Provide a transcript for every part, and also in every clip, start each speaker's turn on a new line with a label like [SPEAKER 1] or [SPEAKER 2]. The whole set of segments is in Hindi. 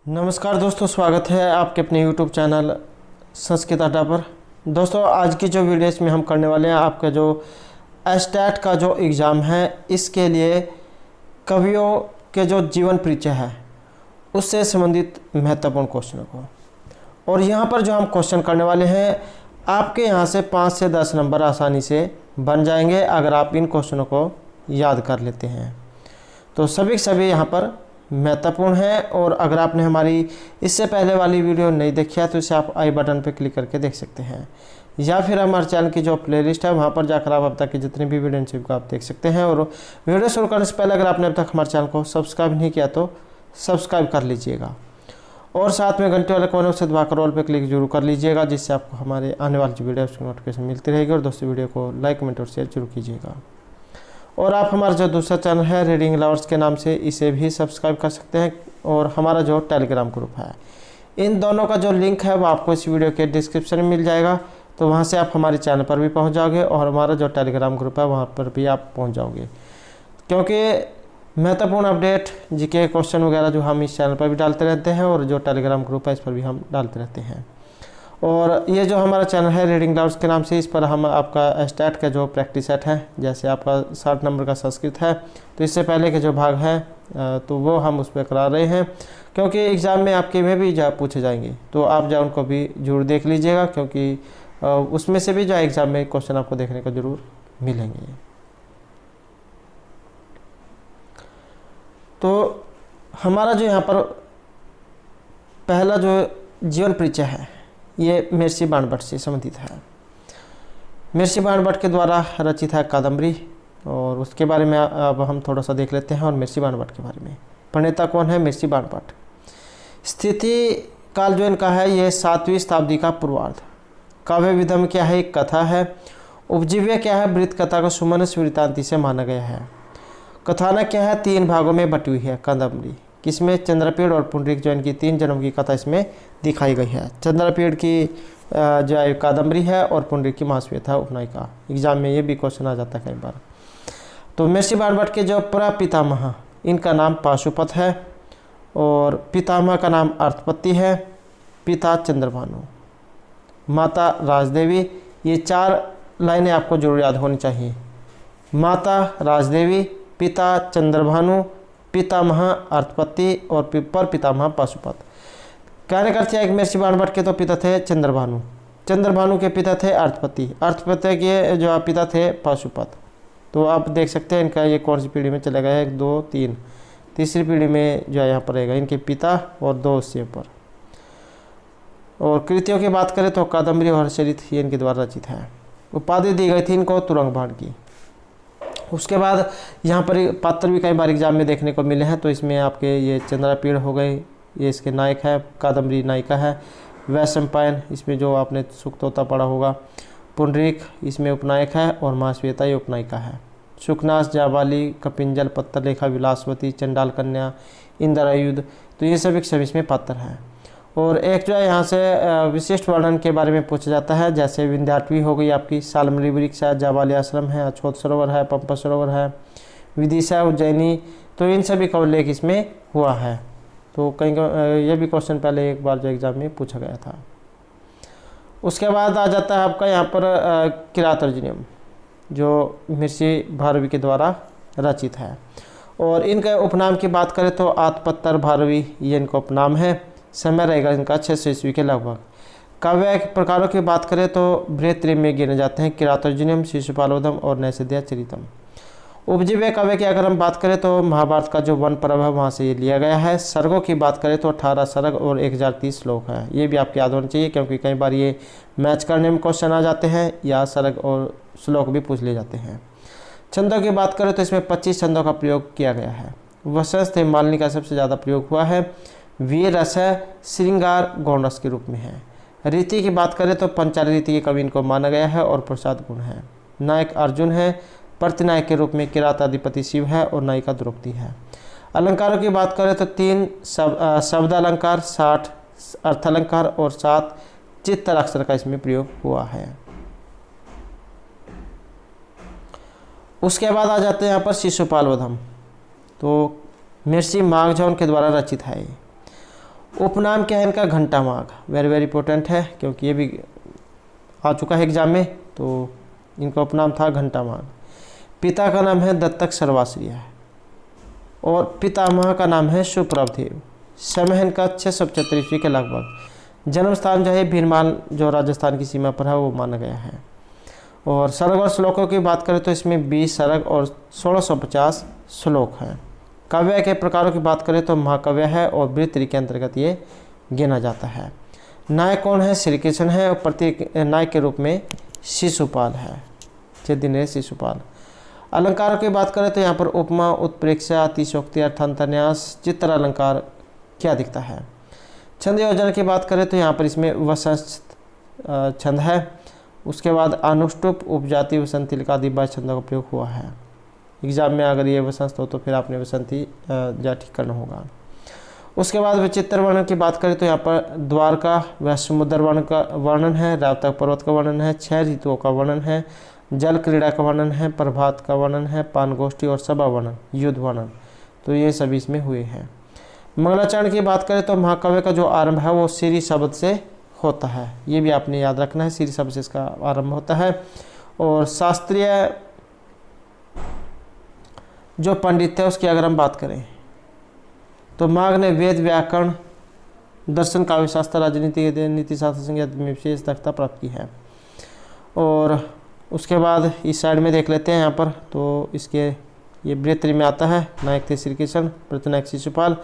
[SPEAKER 1] नमस्कार दोस्तों, स्वागत है आपके अपने YouTube चैनल संस्कृत अड्डा पर। दोस्तों, आज की जो वीडियो इसमें हम करने वाले हैं, आपका जो एस्टेट का जो एग्ज़ाम है इसके लिए कवियों के जो जीवन परिचय है उससे संबंधित महत्वपूर्ण क्वेश्चनों को, और यहाँ पर जो हम क्वेश्चन करने वाले हैं आपके यहाँ से 5 से 10 नंबर आसानी से बन जाएंगे अगर आप इन क्वेश्चनों को याद कर लेते हैं। तो सभी यहाँ पर महत्वपूर्ण है, और अगर आपने हमारी इससे पहले वाली वीडियो नहीं देखी है तो इसे आप आई बटन पर क्लिक करके देख सकते हैं, या फिर हमारे चैनल की जो प्लेलिस्ट है वहाँ पर जाकर आप अब तक की जितनी भी वीडियो को आप देख सकते हैं। और वीडियो शुरू करने से पहले अगर आपने अब तक हमारे चैनल को सब्सक्राइब नहीं किया तो सब्सक्राइब कर लीजिएगा, और साथ में घंटे वाले कोने से दबाकर ऑल पे क्लिक जरूर कर लीजिएगा, जिससे आपको हमारे आने वाली वीडियो की नोटिफिकेशन मिलती रहेगी। और दोस्तों, वीडियो को लाइक, कमेंट और शेयर जरूर कीजिएगा। और आप हमारा जो दूसरा चैनल है रीडिंग लवर्स के नाम से, इसे भी सब्सक्राइब कर सकते हैं, और हमारा जो टेलीग्राम ग्रुप है, इन दोनों का जो लिंक है वो आपको इस वीडियो के डिस्क्रिप्शन में मिल जाएगा। तो वहाँ से आप हमारे चैनल पर भी पहुँच जाओगे, और हमारा जो टेलीग्राम ग्रुप है वहाँ पर भी आप पहुँच जाओगे, क्योंकि महत्वपूर्ण अपडेट जीके क्वेश्चन वगैरह जो हम इस चैनल पर भी डालते रहते हैं, और जो टेलीग्राम ग्रुप है इस पर भी हम डालते रहते हैं। और ये जो हमारा चैनल है रीडिंग लवर्स के नाम से, इस पर हम आपका एस्टेट का जो प्रैक्टिस सेट है, जैसे आपका 60 नंबर का संस्कृत है तो इससे पहले के जो भाग हैं तो वो हम उस पर करा रहे हैं, क्योंकि एग्ज़ाम में आपके में भी जा पूछे जाएंगे, तो आप जो उनको भी जरूर देख लीजिएगा, क्योंकि उसमें से भी जो एग्ज़ाम में क्वेश्चन आपको देखने को जरूर मिलेंगे। तो हमारा जो यहाँ पर पहला जो जीवन परिचय है ये महर्षि बाणभट्ट से संबंधित है। महर्षि बाणभट्ट के द्वारा रचित है कादम्बरी, और उसके बारे में अब हम थोड़ा सा देख लेते हैं। और महर्षि बाणभट्ट के बारे में, प्रणेता कौन है? महर्षि बाणभट्ट। स्थिति काल जो इनका है ये 7वीं शताब्दी का पूर्वार्ध। काव्य विधम क्या है? एक कथा है। उपजीव्य क्या है? वृत्त कथा को सुमनस वृत्तांति से माना गया है। कथानक क्या है? 3 भागों में बटी हुई है कादम्बरी, किसमें? चंद्रपेड़ और पुंडरीक जो इनकी 3 जन्म की कथा इसमें दिखाई गई है। चंद्रपेड़ की जो कादम्बरी है, और पुंडरीक की महाश्वेता उपनायिका। एग्जाम में ये भी क्वेश्चन आ जाता है कई बार। तो महर्षि बाणभट्ट के जो प्रपितामह, इनका नाम पाशुपत है, और पितामह का नाम अर्थपति है, पिता चंद्रभानु, माता राजदेवी। ये 4 लाइनें आपको जरूर याद होनी चाहिए। माता राजदेवी, पिता चंद्रभानु, पितामह अर्थपति, और पर पितामह पाशुपत। कहने का अर्थ है, एक महर्षि बाणभट्ट के तो पिता थे चंद्रभानु, चंद्रभानु के पिता थे अर्थपति, अर्थपति के जो पिता थे पाशुपत। तो आप देख सकते हैं इनका ये कौन सी पीढ़ी में चला गया? 1, 2, 3, तीसरी पीढ़ी में जो है यहाँ पर रहेगा इनके पिता, और 2 उससे ऊपर। और कृतियों की बात करें तो कादम्बरी और हर्षचरित ये इनके द्वारा रचित है। उपाधि दी गई थी इनको तुरंगबाण की। उसके बाद यहाँ पर पात्र भी कई बार एग्जाम में देखने को मिले हैं, तो इसमें आपके ये चंद्रपेड़ हो गए, ये इसके नायक है, कादम्बरी नायिका है। वैशंपायन, इसमें जो आपने सुक्तोता पढ़ा होगा। पुंडरीक इसमें उपनायक है, और महाश्वेता ये उपनायिका है। सुखनास, जाबाली, कपिंजल, पत्तरलेखा, विलासवती, चंडाल कन्या, इंद्रायुध, तो ये सभी इसमें पात्र हैं। और एक जो है यहाँ से विशिष्ट वर्णन के बारे में पूछा जाता है, जैसे विंध्याटवी हो गई आपकी, सालमली वृक्ष है, जाबाली आश्रम है, अछोत सरोवर है, पंपा सरोवर है, विदिशा, उज्जैनी, तो इन सभी का उल्लेख इसमें हुआ है। तो कहीं ये भी क्वेश्चन पहले एक बार जो एग्जाम में पूछा गया था। उसके बाद आ जाता है आपका यहाँ पर किरातार्जुनीयम, जो महर्षि भारवी के द्वारा रचित है। और इनके उपनाम की बात करें तो आत्पत्तर भारवी ये इनका उपनाम है। समय रहेगा इनका 600 ईस्वी के लगभग। काव्य प्रकारों की बात करें तो बृहत्त्रयी में गिने जाते हैं किरातार्जुनीयम, शिशुपालोदम और नैषधीय चरितम। उपजीव्य काव्य की अगर हम बात करें तो महाभारत का जो वन पर्व है वहाँ से ये लिया गया है। सर्गों की बात करें तो 18 सर्ग और 1030 श्लोक है। ये भी आपको याद होना चाहिए, क्योंकि कई बार ये मैच करने में क्वेश्चन आ जाते हैं, या सर्ग और श्लोक भी पूछ लिए जाते हैं। छंदों की बात करें तो इसमें 25 छंदों का प्रयोग किया गया है। वसंत मालिनी का सबसे ज़्यादा प्रयोग हुआ है। वीर रस है, श्रृंगार गौण रस के रूप में है। रीति की बात करें तो पंचाली रीति के कवि इनको माना गया है, और प्रसाद गुण है। नायक अर्जुन है, प्रतिनायक के रूप में किराताधिपति शिव है, और नायिका द्रौपदी है। अलंकारों की बात करें तो 3 शब्द अलंकार, 60 अर्थालंकार, और 7 चित्तराक्षर का इसमें प्रयोग हुआ है। उसके बाद आ जाते हैं यहाँ पर शिशुपाल वधम, तो महर्षि माघ के द्वारा रचित है। उपनाम क्या है इनका? घंटा माघ। वेरी वेरी इंपॉर्टेंट है क्योंकि ये भी आ चुका है एग्जाम में। तो इनका उपनाम था घंटा माघ। पिता का नाम है दत्तक सर्वाश्रिय और पितामह का नाम है सुप्रभदेव। समय है इनका 675 ईस्वी के लगभग। जन्म स्थान जो है भीनमाल जो राजस्थान की सीमा पर है वो माना गया है। और सर्ग और श्लोकों की बात करें तो इसमें 20 सर्ग और 1650 श्लोक हैं। काव्य के प्रकारों की बात करें तो महाकाव्य है और वृत्ति के अंतर्गत ये गिना जाता है। नायक कौन है? श्री कृष्ण है और प्रतीक नायक के रूप में शिशुपाल है, चेदिन शिशुपाल। अलंकारों की बात करें तो यहाँ पर उपमा, उत्प्रेक्षा, अतिशोक्ति, अर्थांतन्यास, चित्र अलंकार क्या दिखता है। छंद योजना की बात करें तो यहाँ पर इसमें वसंत छंद है। उसके बाद अनुष्टुप, उपजाति, वसंतिलिका आदि 22 छंदों का प्रयोग हुआ है। एग्जाम में अगर ये वसंत हो तो फिर आपने वसंती जा ठीक करना होगा। उसके बाद विचित्र वर्णन की बात करें तो यहाँ पर द्वारका व समुद्र वर्णन का वर्णन है, रावतक पर्वत का वर्णन है, 6 ऋतुओं का वर्णन है, जल क्रीड़ा का वर्णन है, प्रभात का वर्णन है, पानगोष्ठी और सभा वर्णन, युद्ध वर्णन, तो ये सभी इसमें हुए हैं। मंगलाचरण की बात करें तो महाकाव्य का जो आरंभ है वो श्री शब्द से होता है, ये भी आपने याद रखना है, श्री शब्द से इसका आरंभ होता है। और शास्त्रीय जो पंडित है उसकी अगर हम बात करें तो माघ ने वेद, व्याकरण, दर्शन, काव्य शास्त्र, राजनीति, नीति शास्त्र संज्ञान में विशेष दक्षता प्राप्त की है। और उसके बाद इस साइड में देख लेते हैं यहाँ पर, तो इसके ये वृत्ति में आता है। नायक थे श्री कृष्ण, प्रतिनायक शिशुपाल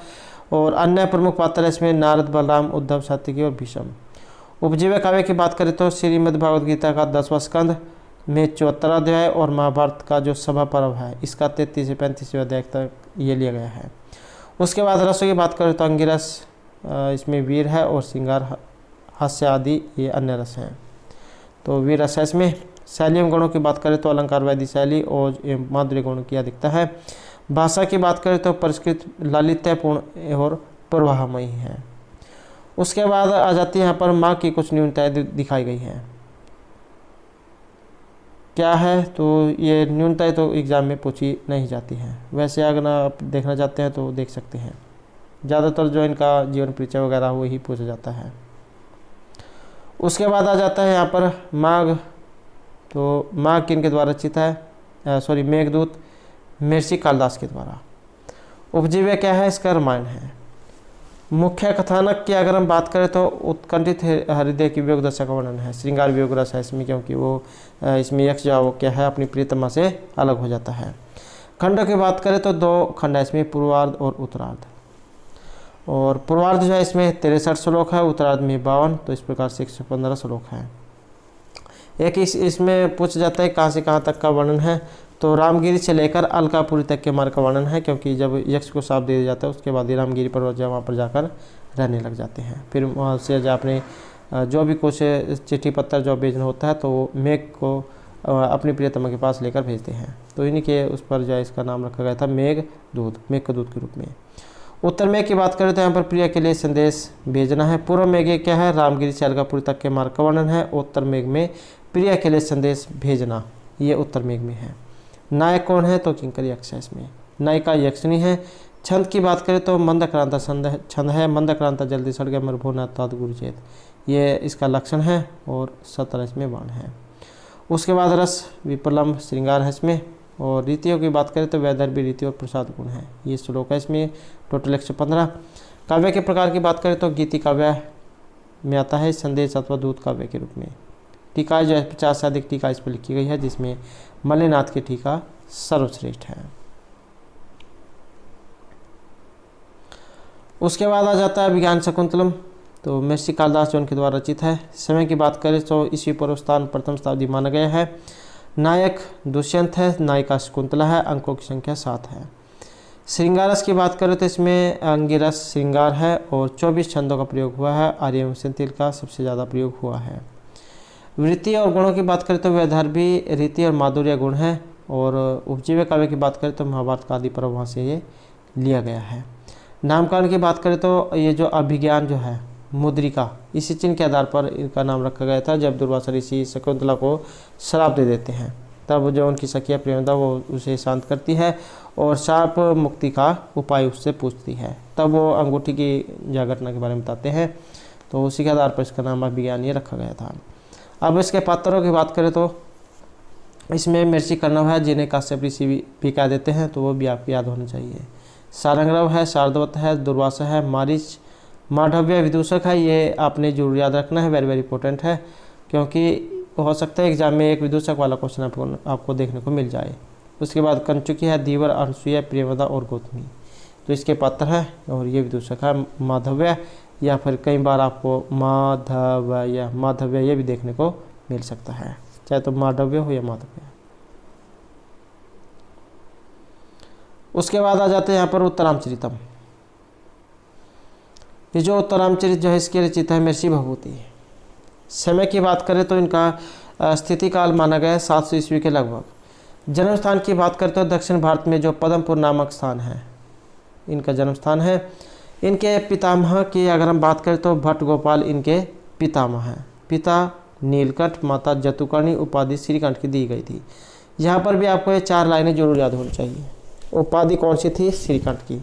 [SPEAKER 1] और अन्य प्रमुख पात्र इसमें नारद, बलराम, उद्धव, सात्विकी और भीष्म। उपजीव्य काव्य की बात करें तो श्रीमद् भागवत गीता का 10वां स्कंद में 74वां अध्याय और महाभारत का जो सभा पर्व है इसका 33 से 35वें अध्याय तक ये लिया गया है। उसके बाद रसों की बात करें तो अंगिरस इसमें वीर है और श्रृंगार, हास्य आदि ये अन्य रस हैं, तो वीर रस है इसमें। शैली एवं गुणों की बात करें तो अलंकार, वैदिक शैली और माधुर्य गुणों की अधिकता है। भाषा की बात करें तो परिष्कृत, लालित्यपूर्ण और प्रवाहमयी है। उसके बाद आ जाती है यहाँ पर माँ की कुछ न्यूनताएं दिखाई गई हैं। क्या है? तो ये न्यूनताएं तो एग्जाम में पूछी नहीं जाती हैं, वैसे अगर आप देखना चाहते हैं तो देख सकते हैं। ज़्यादातर जो इनका जीवन परिचय वगैरह वही पूछा जाता है। उसके बाद आ जाता है यहाँ पर माघ, तो माघ किनके द्वारा रचित है? मेघदूत महर्षि कालिदास के द्वारा। उपजीव्य क्या है? इसका रामायण है। मुख्य कथानक की अगर हम बात करें तो उत्कंठित हृदय की वियोग दशा का वर्णन है। श्रृंगार वियोग रस है इसमें, क्योंकि वो इसमें यक्ष जो क्या है अपनी प्रियतमा से अलग हो जाता है। खंडों की बात करें तो 2 खंड है इसमें, पूर्वार्ध और उत्तरार्ध। और पूर्वार्ध जो है इसमें 63 श्लोक है, उत्तरार्ध में 52, तो इस प्रकार से 115 श्लोक है। एक इसमें पूछा जाता है कहाँ से कहाँ तक का वर्णन है, तो रामगिरी से लेकर अलकापुरी तक के मार्ग का वर्णन है, क्योंकि जब यक्ष को शाप दे दिया जाता है उसके बाद ही रामगिरी पर्वत वहाँ पर जाकर रहने लग जाते हैं। फिर वहाँ से जो अपने जो भी कुछ चिट्ठी पत्र जो भेजना होता है तो वो मेघ को अपनी प्रियतमा के पास लेकर भेजते हैं, तो इन्हीं के उस पर जो इसका नाम रखा गया था मेघदूत, मेघ के दूत के रूप में। उत्तर मेघ की बात करें तो यहाँ पर प्रिय के लिए संदेश भेजना है। पूर्व मेघ क्या है? रामगिरी से अलकापुरी तक के मार्ग का वर्णन है। उत्तर मेघ में प्रिय के लिए संदेश भेजना, ये उत्तर मेघ में है। नायक कौन है? तो किंकर यक्ष है इसमें, नायिका यक्षिणी है। छंद की बात करें तो मंदक्रांता छंद है। मंदक्रांता जल्दी सड़ गया मरुभूना तात गुरुचेत, ये इसका लक्षण है और 17 इसमें बाण है। उसके बाद रस, विप्रलम्ब, श्रृंगार है इसमें। और रीतियों की बात करें तो वैदर्भी रीति और प्रसाद गुण है, ये श्लोक है इसमें, टोटल 115। काव्य के प्रकार की बात करें तो गीति काव्य में आता है, संदेश अथवा दूत काव्य के रूप में। टीका जो है 50 से अधिक टीका इस पर लिखी गई है, जिसमें मल्लिनाथ की टीका सर्वश्रेष्ठ है। उसके बाद आ जाता है विज्ञान शकुंतलम, तो महर्षि कालिदास जो उनके द्वारा रचित है। समय की बात करें तो ईस्वी पूर्व स्थान प्रथम शताब्दी माना गया है। नायक दुष्यंत है, नायिका शकुंतला है, अंकों की संख्या 7 है। श्रृंगारस की बात करें तो इसमें अंगिरस श्रृंगार है और 24 छंदों का प्रयोग हुआ है। आर्यवंशिल का सबसे ज़्यादा प्रयोग हुआ है। वृत्ति और गुणों की बात करें तो वैदर्भी रीति और माधुर्य गुण है। और उपजीव्य काव्य की बात करें तो महाभारत का आदि पर्व वहाँ से ये लिया गया है। नामकरण की बात करें तो ये जो अभिज्ञान जो है मुद्रिका, इसी चिन्ह के आधार पर इनका नाम रखा गया था जब दुर्वासा ऋषि शकुंतला को श्राप दे देते हैं। तब जो उनकी सखिया प्रेमदा वो उसे शांत करती है और शाप मुक्ति का उपाय उससे पूछती है। तब वो अंगूठी की घटना के बारे में बताते हैं। तो उसी के आधार पर इसका नाम अभिज्ञान ये रखा गया था। अब इसके पात्रों की बात करें तो इसमें मिर्ची कर्णव है, जिन्हें काश्यप ऋषि भी कह देते हैं, तो वो भी आपको याद होना चाहिए। सारंगरव है, शार्दवत है, दुर्वासा है, मारीच, माधव्य विदूषक है। ये आपने जरूर याद रखना है, वेरी वेरी इंपॉर्टेंट है, क्योंकि हो सकता है एग्जाम में एक विदूषक वाला क्वेश्चन आपको देखने को मिल जाए। उसके बाद कंचुकी है, धीवर, अनसुईया, प्रियवदा और गौतमी, तो इसके पात्र है और ये विदूषक है। माधव्य या फिर कई बार आपको माधव्य ये भी देखने को मिल सकता है, चाहे तो माधव्य हो या माधव्य। उसके बाद आ जाते हैं यहाँ पर उत्तरामचरितम। ये जो उत्तरामचरित जो है इसके रचिता है महर्षि भभूति। समय की बात करें तो इनका स्थिति काल माना गया है 700 ईस्वी के लगभग। जन्म स्थान की बात करते तो दक्षिण भारत में जो पदमपुर नामक स्थान है इनका जन्म स्थान है। इनके पितामह की अगर हम बात करें तो भट्ट गोपाल इनके पितामह हैं। पिता नीलकंठ, माता जतुकर्णी, उपाधि श्रीकंठ की दी गई थी। यहाँ पर भी आपको ये 4 लाइनें जरूर याद होनी चाहिए। उपाधि कौन सी थी? श्रीकंठ की।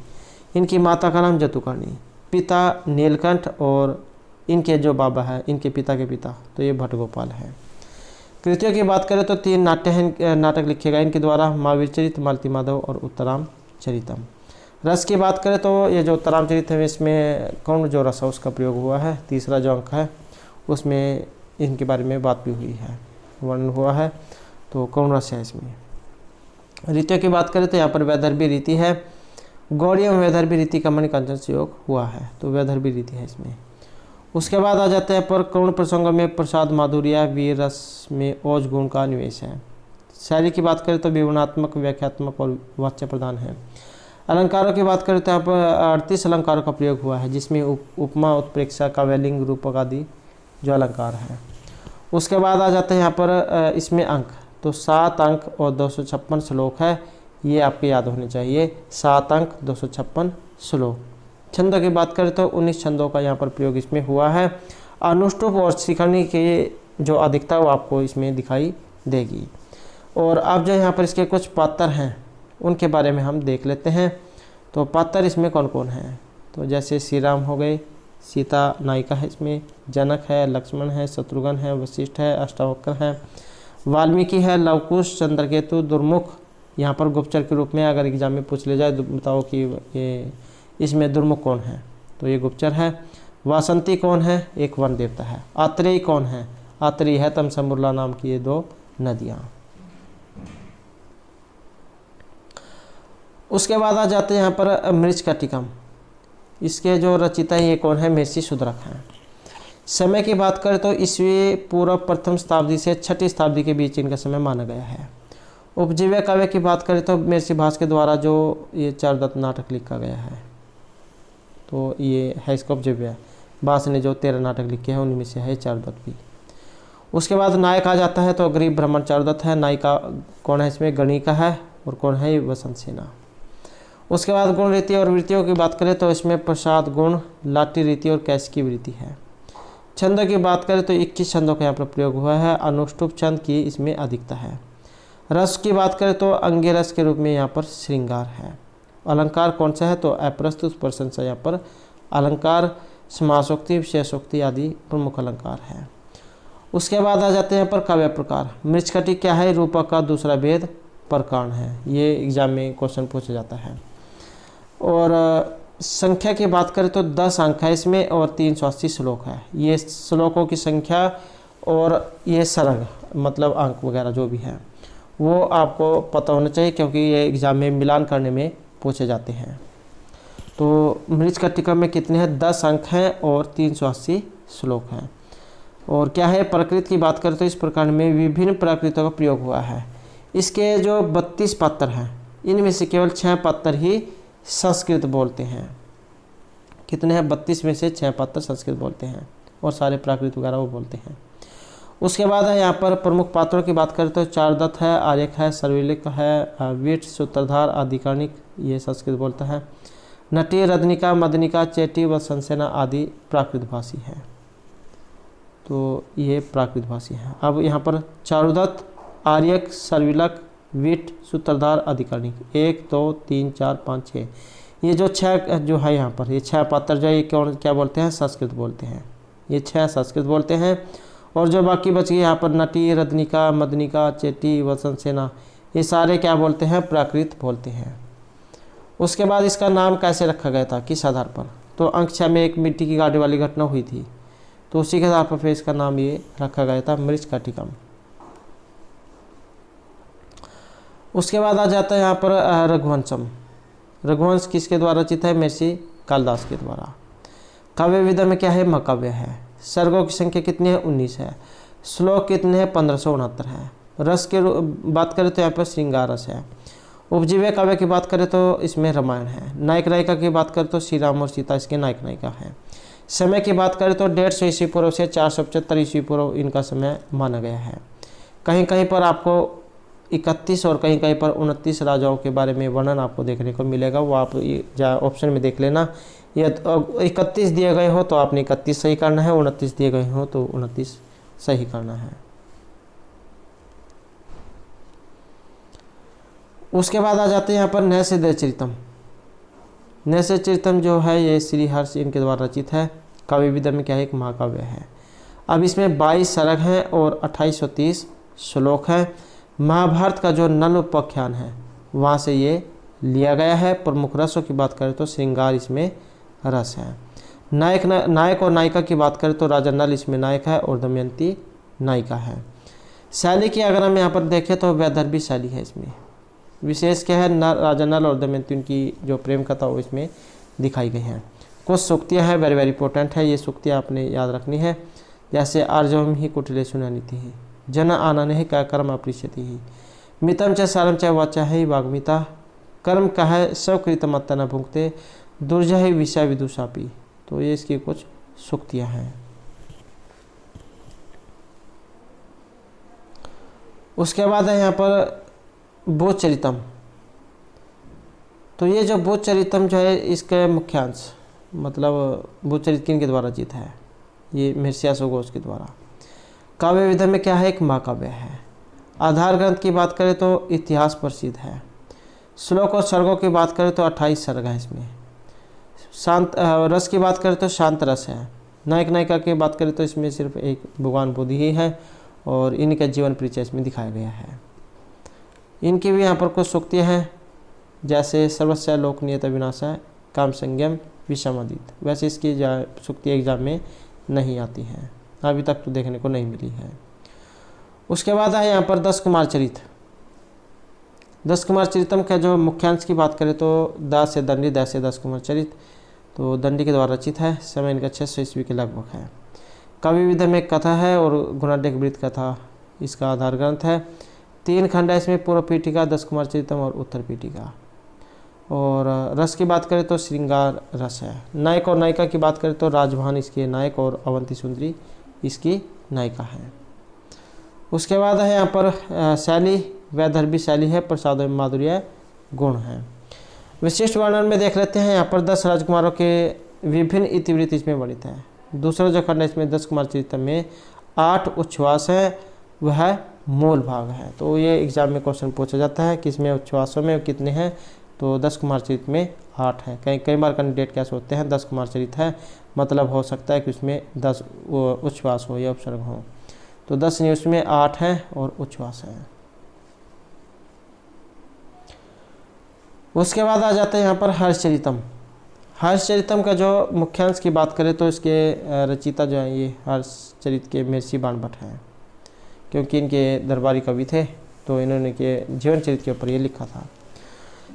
[SPEAKER 1] इनकी माता का नाम जतुकर्णी, पिता नीलकंठ और इनके जो बाबा है इनके पिता के पिता तो ये भट्ट गोपाल है। कृतियों की बात करें तो 3 नाटक लिखे गए इनके द्वारा, महावीर चरित, मालती माधव और उत्तराम चरितम। रस की बात करें तो ये जो उत्तराम चरित है इसमें कौन जो रस है उसका प्रयोग हुआ है। तीसरा जो अंक है उसमें इनके बारे में बात भी हुई है, वर्णन हुआ है, तो कौन रस है इसमें। रीतियों की बात करें तो यहाँ पर वैदर्भी रीति है। गौड़ी एवं वैदर्भी रीति का मणिकांचन से योग हुआ है, तो वैदर्भी रीति है इसमें। उसके बाद आ जाते हैं पर कौन प्रसंगों में प्रसाद माधुर्य वीर रस में ओज गुण का निवेश है। शैली की बात करें तो विवरणात्मक, व्याख्यात्मक और वाच्य प्रदान है। अलंकारों की बात करें तो यहाँ पर 38 अलंकारों का प्रयोग हुआ है, जिसमें उपमा, उत्प्रेक्षा, काव्यलिंग, रूपक आदि जो अलंकार है। उसके बाद आ जाते हैं यहाँ पर इसमें अंक, तो 7 अंक और 256 श्लोक है, ये आपके याद होने चाहिए। 7 अंक 256 श्लोक। छंदों की बात करें तो 19 छंदों का यहाँ पर प्रयोग इसमें हुआ है। अनुष्टुप और शिखरणी की जो अधिकता वो आपको इसमें दिखाई देगी। और अब जो यहाँ पर इसके कुछ पात्र हैं उनके बारे में हम देख लेते हैं। तो पात्र इसमें कौन कौन है, तो जैसे श्री राम हो गए, सीता नायिका है इसमें, जनक है, लक्ष्मण है, शत्रुघ्न है, वशिष्ठ है, अष्टावक्र है, वाल्मीकि है, लवकुश, चंद्रकेतु, दुर्मुख। यहाँ पर गुप्तचर के रूप में अगर एग्जाम में पूछ ले जाए बताओ कि ये इसमें दुर्मुख कौन है, तो ये गुप्तचर है। वासंती कौन है, एक वन देवता है। आत्रेय कौन है, आत्रेय है तमसमुरला नाम की ये 2 नदियाँ। उसके बाद आ जाते हैं यहाँ पर मृच्छकटिकम। इसके जो रचिता ये कौन है, महर्षि शूद्रक हैं। समय की बात करें तो ईस्वी पूर्व प्रथम शताब्दी से 6ठी शताब्दी के बीच इनका समय माना गया है। उपजीव्य काव्य की बात करें तो महर्षि भास के द्वारा जो ये चारुदत्त नाटक लिखा गया है, तो ये है इसका उपजीव्य। भास ने जो 13 नाटक लिखे हैं उनमें में से है चारुदत्त भी। उसके बाद नायक आ जाता है तो गरीब ब्राह्मण चारुदत्त है। नायिका कौन है इसमें, गणिका है, और कौन है, वसंत सेना। उसके बाद गुण रीति और वृत्तियों की बात करें तो इसमें प्रसाद गुण, लाठी रीति और कैश की वृत्ति है। छंदों की बात करें तो 21 छंदों का यहाँ पर प्रयोग हुआ है। अनुष्टुप छंद की इसमें अधिकता है। रस की बात करें तो अंग्य रस के रूप में यहाँ पर श्रृंगार है। अलंकार कौन सा है, तो अप्रस्तुत प्रशंसा यहाँ पर अलंकार, समासोक्ति, विशेषोक्ति आदि प्रमुख अलंकार है। उसके बाद आ जाते हैं यहाँ पर काव्य प्रकार। मृच्छकटिक क्या है, रूपक का दूसरा भेद प्रकरण है, ये एग्जाम में क्वेश्चन पूछा जाता है। और संख्या की बात करें तो 10 अंक है इसमें और 380 श्लोक है। ये श्लोकों की संख्या और ये सरग मतलब अंक वगैरह जो भी है वो आपको पता होना चाहिए, क्योंकि ये एग्ज़ाम में मिलान करने में पूछे जाते हैं। तो मृच्छकटिकम में कितने हैं, 10 अंक हैं और 380 श्लोक हैं। और क्या है, प्रकृति की बात करें तो इस प्रकार में विभिन्न प्रकृतियों का प्रयोग हुआ है। इसके जो 32 पात्र हैं इनमें से केवल 6 पात्र ही संस्कृत बोलते हैं। कितने हैं, 32 में से 6 पात्र संस्कृत बोलते हैं और सारे प्राकृत वगैरह वो बोलते हैं। उसके बाद है यहाँ पर प्रमुख पात्रों की बात करें तो चारुदत्त है, आर्यक है, सर्विलिक है, वीट, सूत्रधार, आदिकार्णिक ये संस्कृत बोलता है। नटी, रदनिका, मदनिका, चेटी व संसेना आदि प्राकृत भाषी है, तो ये प्राकृत भाषी हैं। अब यहाँ पर चारुदत्त आर्यक, सर्विलक, विट, सूत्रधार, अधिकरणिक। 1 2 3 4 5 6 ये जो 6 जो है यहाँ पर, ये 6 पात्र जो है ये क्या बोलते हैं, संस्कृत बोलते हैं। ये 6 संस्कृत बोलते हैं। और जो बाकी बच गए यहाँ पर नटी, रत्निका, मदनिका, चेटी, वसंत सेना, ये सारे क्या बोलते हैं, प्राकृत बोलते हैं। उसके बाद इसका नाम कैसे रखा गया था, किस आधार पर, तो अंक 6 में एक मिट्टी की गाड़ी वाली घटना हुई थी, तो उसी के आधार पर फिर इसका नाम ये रखा गया था मृच्छकटिकम। उसके बाद आ जाता है यहाँ पर रघुवंशम। रघुवंश किसके द्वारा रचित है, महर्षि कालिदास के द्वारा। काव्य विधा में क्या है, महाकाव्य है। सर्गों की संख्या कितनी है, 19 है। श्लोक कितने हैं, 1569 है। रस के बात करें तो यहाँ पर श्रृंगार रस है। उपजीव्य काव्य की बात करें तो इसमें रामायण है। नायक नायिका की बात करें तो श्री राम और सीता इसके नायक नायिका है। समय की बात करें तो 150 ईस्वी पूर्व से 475 ईस्वी पूर्व इनका समय माना गया है। कहीं कहीं पर आपको 31 और कहीं कहीं पर 29 राजाओं के बारे में वर्णन आपको देखने को मिलेगा, वो आप ऑप्शन में देख लेना। ये 31 दिए गए हो तो आपने 31 सही करना है, 29 दिए गए हो तो 29 सही करना है। उसके बाद आ जाते हैं यहाँ पर नैषधीयचरितम। नैषधीयचरितम जो है ये श्री हर्ष इनके द्वारा रचित है। काव्य विधा में क्या है, एक महाकाव्य है। अब इसमें 22 सर्ग हैं और 2830 श्लोक हैं। महाभारत का जो नल उपाख्यान है वहाँ से ये लिया गया है। प्रमुख रसों की बात करें तो श्रृंगार इसमें रस है। नायक और नायिका की बात करें तो राजा नल इसमें नायक है और दमयंती नायिका है। शैली की अगर हम यहाँ पर देखें तो वैदर्भी शैली है। इसमें विशेष क्या है, राजा नल और दमयंती उनकी जो प्रेम कथा वो इसमें दिखाई गई है। कुछ सूक्तियाँ हैं, वेरी वेरी इंपॉर्टेंट है, ये सूक्तियाँ आपने याद रखनी है। जैसे आर्जवम ही कुटिलेषु नीति ही, जन आनने ही क्या कर्म अपृष्यति ही, मितम च सारम च वाचा है वाग्मिता, कर्म कह सब कृतमत्ता न भुगते, दुर्जय विषय विदुषापी। तो ये इसकी कुछ सूक्तियाँ हैं। उसके बाद है यहाँ पर बोधचरितम। तो ये जो बोधचरितम जो है इसके मुख्यांश मतलब बोधचरित किन के द्वारा रचित है, ये महर्षि घोष के द्वारा। काव्य विधा में क्या है, एक महाकाव्य है। आधार ग्रंथ की बात करें तो इतिहास प्रसिद्ध है। श्लोक और सर्गों की बात करें तो 28 सर्ग है इसमें। शांत रस की बात करें तो शांत रस है। नायक नायिका की बात करें तो इसमें सिर्फ एक भगवान बुद्ध ही है और इनका जीवन परिचय इसमें दिखाया गया है। इनकी भी यहाँ पर कुछ सूक्तियाँ हैं, जैसे सर्वस्व लोक नियत विनाशा, काम संयम, विषमादित। वैसे इसकी सूक्ति एग्जाम में नहीं आती है, अभी तक तो देखने को नहीं मिली है। उसके बाद है यहाँ पर 10 कुमार चरित। 10 कुमार चरितम का जो मुख्यांश की बात करें तो दास से दंडी, दास से 10 कुमार चरित तो दंडी के द्वारा रचित है। समय इनका 600 ईस्वी के लगभग है। काव्य विधा में एक कथा है और गुणाढ्य वृत्त कथा इसका आधार ग्रंथ है। 3 खंड है इसमें, पूर्व पीठिका, 10 कुमार चरितम और उत्तर पीठिका। और रस की बात करें तो श्रृंगार रस है। नायक और नायिका की बात करें तो राजभान इसके नायक और अवंती सुंदरी इसकी नायिका है। उसके बाद है यहाँ पर शैली, वैदर्भी शैली है, प्रसाद एवं माधुर्य गुण है। विशिष्ट वर्णन में देख लेते हैं। यहाँ पर 10 राजकुमारों के विभिन्न इतिवृत्त इसमें वर्णित है। दूसरा जो खंड है इसमें 10 कुमार चरितम में 8 उच्छ्वास है, वह मूल भाग है। तो ये एग्जाम में क्वेश्चन पूछा जाता है कि इसमें उच्छ्वासों में कितने हैं, तो 10 कुमार चरित में 8 है। कई बार कैंडिडेट क्या सोचते हैं 10 कुमार चरित है, मतलब हो सकता है कि उसमें 10 उच्छ्वास हो या उपसर्ग हो, तो 10 नहीं उसमें 8 हैं और उच्छ्वास हैं। उसके बाद आ जाते हैं यहाँ पर हर्षचरितम। हर्षचरितम का जो मुख्यांश की बात करें तो इसके रचयिता जो है ये हर्षचरित के महर्षि बाणभट्ट हैं, क्योंकि इनके दरबारी कवि थे तो इन्होंने के जीवन चरित्र के ऊपर ये लिखा था।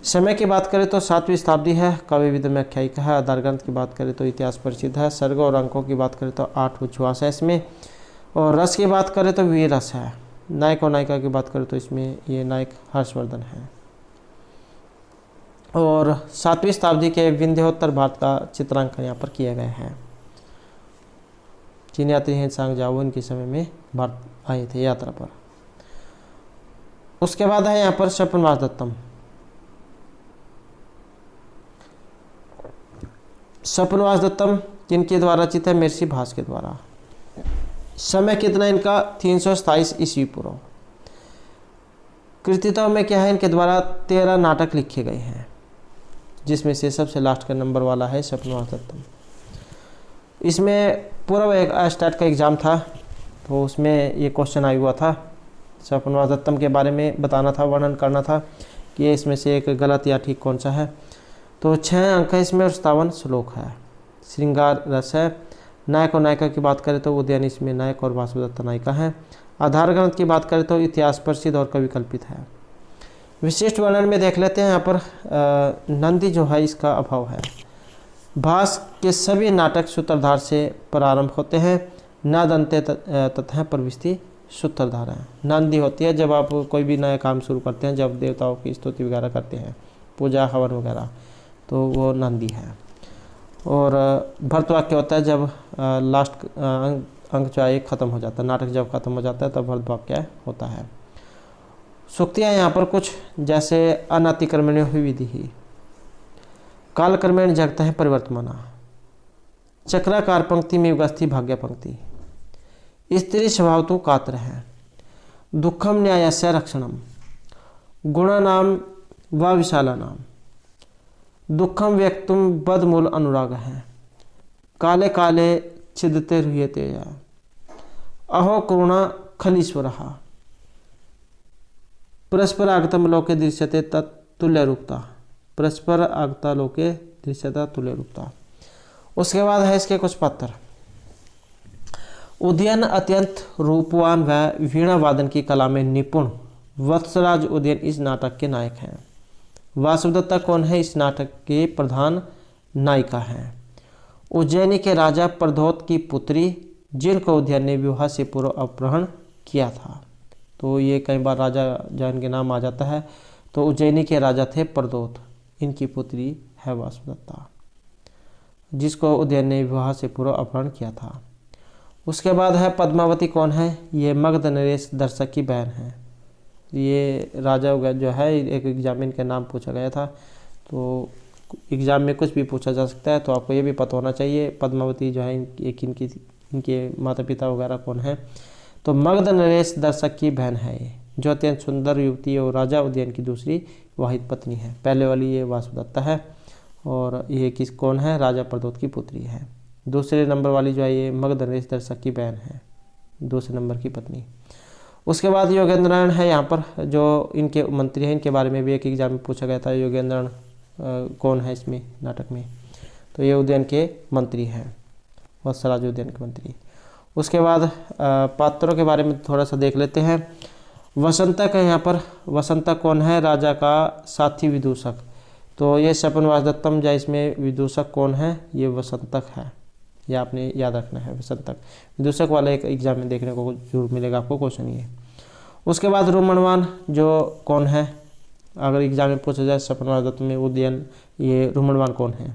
[SPEAKER 1] समय की बात करें तो 7वीं शताब्दी है। काव्य विधा में आख्यायिका है। आधार ग्रंथ की बात करें तो इतिहास प्रसिद्ध है। सर्ग और अंकों की बात करें तो 8 उच्छ्वास है इसमें। और रस की बात करें तो वीर रस है। नायक और नायिका की बात करें तो इसमें ये नायक हर्षवर्धन है। और 7वीं शताब्दी के विंध्योत्तर भारत का चित्रांकन यहाँ पर किया गया है। चीन यात्री हैं सांग जाओ इनके समय में भारत आए थे यात्रा पर। उसके बाद है यहाँ पर स्वप्नवास दत्तम। स्वप्नवास दत्तम किनके द्वारा रचित है, महर्षि भास के द्वारा। समय कितना इनका 327 ईस्वी पूर्व। कृतित्व में क्या है, इनके द्वारा 13 नाटक लिखे गए हैं, जिसमें से सबसे लास्ट का नंबर वाला है स्वप्नवास दत्तम। इसमें पूर्व एक स्टेट का एग्ज़ाम था, तो उसमें ये क्वेश्चन आया हुआ था, स्वप्नवास दत्तम के बारे में बताना था, वर्णन करना था कि ये इसमें से एक गलत या ठीक कौन सा है। तो 6 अंक है इसमें और 57 श्लोक है। श्रृंगार रस है। नायक और नायिका की बात करें तो उदयन इसमें नायक और वासुदत्ता नायिका है। आधार ग्रंथ की बात करें तो इतिहास प्रसिद्ध और कवि कल्पित है। विशिष्ट वर्णन में देख लेते हैं, यहाँ पर नंदी जो है इसका अभाव है। भास के सभी नाटक सूत्रधार से प्रारंभ होते हैं। नाद अंत्य तथा प्रविष्टि सूत्रधार है। नंदी होती है जब आप कोई भी नया काम शुरू करते हैं, जब देवताओं की स्तुति वगैरह करते हैं, पूजा हवन वगैरह, तो वो नंदी है। और भरतवाक्य होता है जब लास्ट अंक जो है खत्म हो जाता है, नाटक जब खत्म हो जाता है तब भरतवाक्य होता है। सूक्तियाँ यहाँ पर कुछ जैसे अनतिक्रमण्य हुई विधि ही, कालक्रमेण जगत है परिवर्तमाना, चक्राकार पंक्ति में युगस्थी भाग्य पंक्ति, स्त्री स्वभाव तो कातर है, दुखम न्यायस्य रक्षणम, गुणानाम व विशालानाम, दुखम व्यक्तुम बदमूल अनुराग है, काले काले छिदते रुह्यते अहो करुणा खलीश्वर, परस्पर आगतम लोके दृश्यते तत्तुल्य रूपता, परस्पर आगता लोके दृश्यता तुल्य रूपता। उसके बाद है इसके कुछ पत्र। उदयन अत्यंत रूपवान व वीणा वादन की कला में निपुण वत्सराज उदयन इस नाटक के नायक हैं। वासुदत्ता कौन है, इस नाटक के प्रधान नायिका हैं। उज्जैनी के राजा प्रद्योत की पुत्री, जिनको उदयन ने विवाह से पूर्व अपहरण किया था। तो ये कई बार राजा जैन के नाम आ जाता है। तो उज्जैनी के राजा थे प्रद्योत, इनकी पुत्री है वासुदत्ता, जिसको उदयन ने विवाह से पूर्व अपहरण किया था। उसके बाद है पद्मावती कौन है, ये मगध नरेश दर्शक की बहन है। ये राजा जो है, एक एग्जाम में इनका नाम पूछा गया था, तो एग्ज़ाम में कुछ भी पूछा जा सकता है, तो आपको ये भी पता होना चाहिए पद्मावती जो है एक इनके माता पिता वगैरह कौन है। तो मगध नरेश दर्शक की बहन है ये, जो अत्यंत सुंदर युवती और राजा उदयन की दूसरी वाहिद पत्नी है। पहले वाली ये वासुदत्ता है और ये किस कौन है, राजा प्रद्योत की पुत्री है। दूसरे नंबर वाली जो है ये मगध नरेश दर्शक की बहन है, दूसरे नंबर की पत्नी। उसके बाद योगेंद्रन है, यहाँ पर जो इनके मंत्री हैं, इनके बारे में भी एक एग्जाम में पूछा गया था। योगेंद्रन कौन है इसमें नाटक में, तो ये उदयन के मंत्री हैं, वत्सराज उदयन के मंत्री। उसके बाद पात्रों के बारे में थोड़ा सा देख लेते हैं। वसंतक है यहाँ पर, वसंतक कौन है, राजा का साथी विदूषक। तो ये स्वप्नवास दत्तम जो इसमें विदूषक कौन है, ये वसंतक है, ये आपने याद रखना है। वसंतक विदूषक वाला एक एग्जाम में देखने को जरूर मिलेगा आपको क्वेश्चन ये। उसके बाद रुमणवान जो कौन है, अगर एग्जाम में पूछा जाए स्वप्नवास दत्त में उदयन, ये रुमणवान कौन है,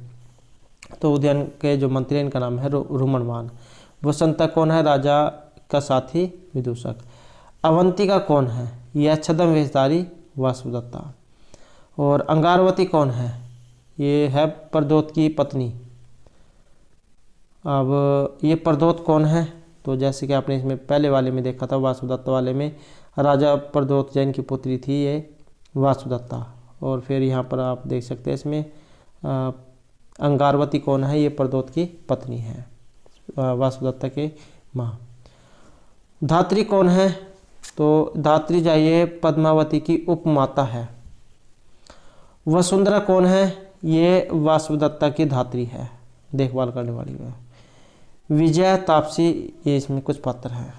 [SPEAKER 1] तो उदयन के जो मंत्री इनका नाम है रुमणवान। वसंतक कौन है, राजा का साथी विदूषक। अवंतिका कौन है, यह छद्म वेशधारी वासुदत्ता। और अंगारवती कौन है, ये है प्रद्योत की पत्नी। अब ये प्रद्योत कौन है, तो जैसे कि आपने इसमें पहले वाले में देखा था, वासुदत्ता वाले में राजा प्रद्योत जैन की पुत्री थी ये वासुदत्ता। और फिर यहाँ पर आप देख सकते हैं इसमें अंगारवती कौन है, ये प्रद्योत की पत्नी है, वासुदत्ता के माँ। धात्री कौन है, तो धात्री जाइए पद्मावती की उपमाता है। वसुंधरा कौन है, ये वासुदत्ता की धात्री है, देखभाल करने वाली है। विजय तापसी, ये इसमें कुछ पात्र है।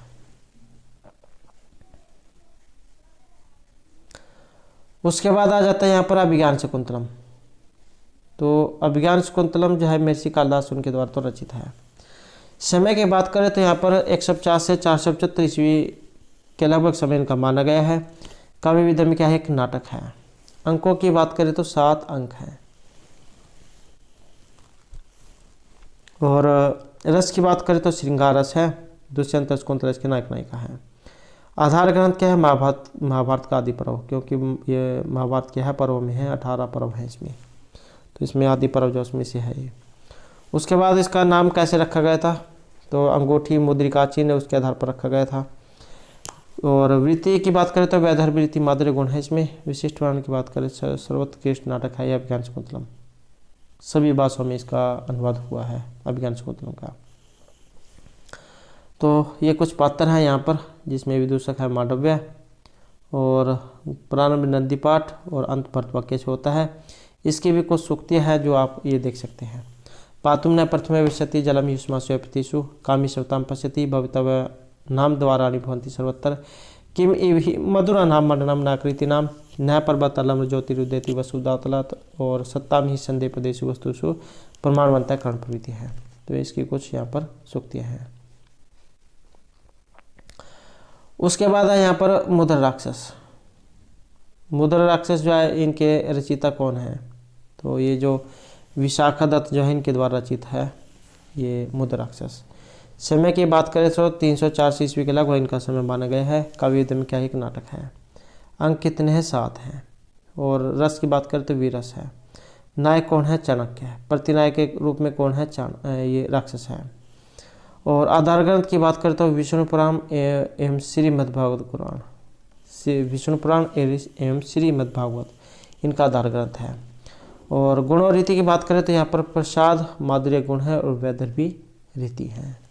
[SPEAKER 1] उसके बाद आ जाता है यहाँ पर अभिज्ञान शकुंतलम। तो अभिज्ञान शकुंतलम जो है महर्षि कालिदास उनके द्वारा तो रचित है। समय की बात करें तो यहाँ पर 150 से 475 ईस्वी के लगभग समय इनका माना गया है। काव्य विधा में क्या है, एक नाटक है। अंकों की बात करें तो 7 अंक हैं। और रस की बात करें तो श्रृंगार रस है। दुष्यंत शकुंतला इसके नायक नायिका है। आधार ग्रंथ क्या है, महाभारत का आदि पर्व, क्योंकि ये महाभारत क्या है पर्व में है, 18 पर्व है इसमें, तो इसमें आदि पर्व जो उसमें से है ये। उसके बाद इसका नाम कैसे रखा गया था, तो अंगूठी मुद्रिका चिन्ह उसके आधार पर रखा गया था। और वृत्ति की बात करें तो वैदर्भी वृत्ति माधुर्य गुण है इसमें। विशिष्ट वर्णन की बात करें सर्वोत्कृष्ट नाटक है ये अभिज्ञान शाकुंतलम, सभी भाषाओं में इसका अनुवाद हुआ है अभिज्ञान शाकुंतलम का। तो ये कुछ पात्र हैं यहाँ पर, जिसमें विदूषक है मांडव्य और प्रारंभ नंदीपाठ और अंत भरतवाक्य से होता है। इसकी भी कुछ सूक्तियाँ हैं जो आप ये देख सकते हैं। पातुम न प्रथमे विशति जलम युष्मासु प्रतिषु कामी श्रवताम पश्यति भवितव्य नाम द्वाराणि भवन्ति सर्वत्र किम इव मधुरा नाम मंडनम नाकृति नाम न पर्वतलम ज्योतिरुदेति वसुदातलात् और सत्ताम ही संदेह प्रदेशु वस्तुषु प्रमाणवंता कर्ण प्रवृत्ति है। तो इसकी कुछ यहाँ पर सूक्तियाँ हैं। उसके बाद है यहाँ पर मुद्र राक्षस। मुद्र राक्षस जो है इनके रचयिता कौन है? तो ये जो विशाखा दत्त जो है इनके द्वारा रचित है ये मुद्र राक्षस। समय की बात करें तो 304 ईस्वी के लगभग इनका समय माना गया है। काव्य में क्या एक नाटक है। अंक कितने हैं? 7 हैं। और रस की बात करें तो वीरस है। नायक कौन है? चाणक्य है। प्रतिनायक के रूप में कौन है? ये राक्षस है। और आधार ग्रंथ की बात करें तो विष्णु पुराण एवं श्रीमद्भागवत पुराण, विष्णु पुराण एवं श्रीमद्भागवत इनका आधार ग्रंथ है। और गुण और रीति की बात करें तो यहाँ पर प्रसाद माधुर्य गुण है और वैदर्भी रीति है।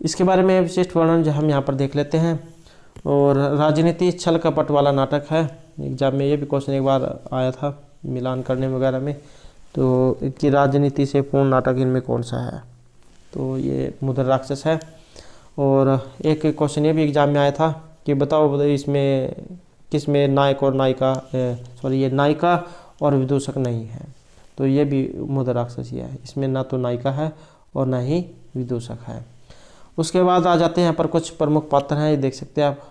[SPEAKER 1] इसके बारे में विशिष्ट वर्णन जो हम यहाँ पर देख लेते हैं। और राजनीति छल कपट वाला नाटक है। एग्जाम में ये भी क्वेश्चन एक बार आया था मिलान करने वगैरह में, तो इनकी राजनीति से पूर्ण नाटक इनमें कौन सा है? तो ये मुद्र राक्षस है। और एक क्वेश्चन ये भी एग्जाम में आया था कि बताओ इसमें किसमें नायक और नायिका ये नायिका और विदूषक नहीं है। तो ये भी मुद्र राक्षस ही है। इसमें ना तो नायिका है और ना ही विदूषक है। उसके बाद आ जाते हैं यहाँ पर कुछ प्रमुख पात्र हैं, ये देख सकते हैं आप।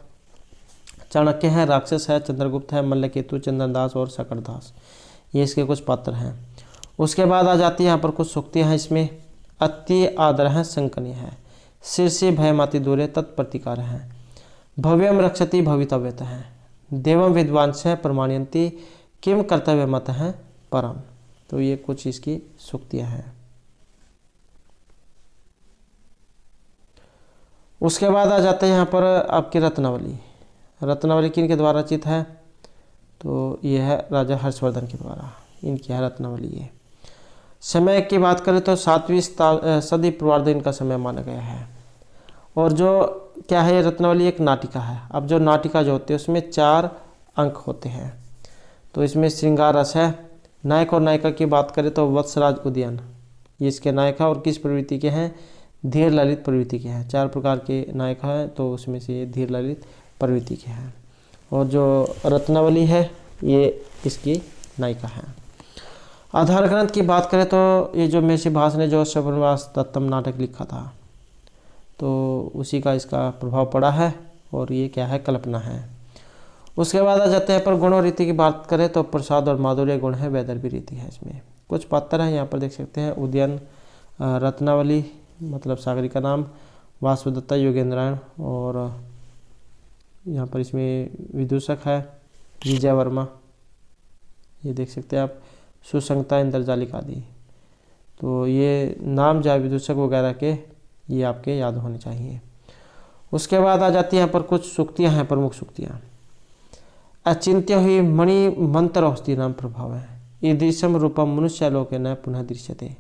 [SPEAKER 1] चाणक्य है, राक्षस है, चंद्रगुप्त है, मल्लकेतु, चंद्रदास और शकरदास, ये इसके कुछ पात्र हैं। उसके बाद आ जाती है यहाँ पर कुछ सूक्तियाँ हैं इसमें। अति आदर है, संकनीय है, सिर से भयमाति दूरे तत्प्रतिकार है, भव्यम रक्षति भवितव्यत है, देवम विद्वांस है प्रमाणयंती किम कर्तव्य मत है परम। तो ये कुछ इसकी सूक्तियाँ हैं। उसके बाद आ जाते हैं यहाँ पर आपकी रत्नावली। रत्नावली किन के द्वारा रचित है? तो ये है राजा हर्षवर्धन के द्वारा, इनकी है रत्नावली ये। समय की बात करें तो 7वीं सदी पूर्वार्ध इनका समय माना गया है। और जो क्या है, रत्नावली एक नाटिका है। अब जो नाटिका जो होती है उसमें 4 अंक होते हैं। तो इसमें श्रृंगार रस है। नायक और नायिका की बात करें तो वत्सराज उदयन ये इसके नायक है और किस प्रवृत्ति के हैं? धीर ललित प्रवृत्ति के हैं। 4 प्रकार के नायक हैं तो उसमें से ये धीर ललित प्रवृत्ति के हैं। और जो रत्नावली है ये इसकी नायिका है। आधार ग्रंथ की बात करें तो ये जो महर्षि भास ने जो श्रवणवास तत्तम नाटक लिखा था तो उसी का इसका प्रभाव पड़ा है। और ये क्या है? कल्पना है। उसके बाद आ जाते हैं पर गुण और रीति की बात करें तो प्रसाद और माधुर्य गुण है, वैदर्भी रीति है। इसमें कुछ पात्र हैं यहाँ पर देख सकते हैं। उदयन, रत्नावली मतलब सागरी का नाम, वासुदत्ता, योगेंद्रायण और यहाँ पर इसमें विदूषक है विजय वर्मा, ये देख सकते हैं आप, सुसंगता, इंद्रजालिक आदि। तो ये नाम जो विदूषक वगैरह के ये आपके याद होने चाहिए। उसके बाद आ जाती है यहाँ पर कुछ सूक्तियाँ हैं, प्रमुख सूक्तियाँ। अचिंत्य हुई मणि मंत्र औषधि नाम प्रभाव है, ईदृशम रूपम मनुष्य लोके न पुनः दृश्यते,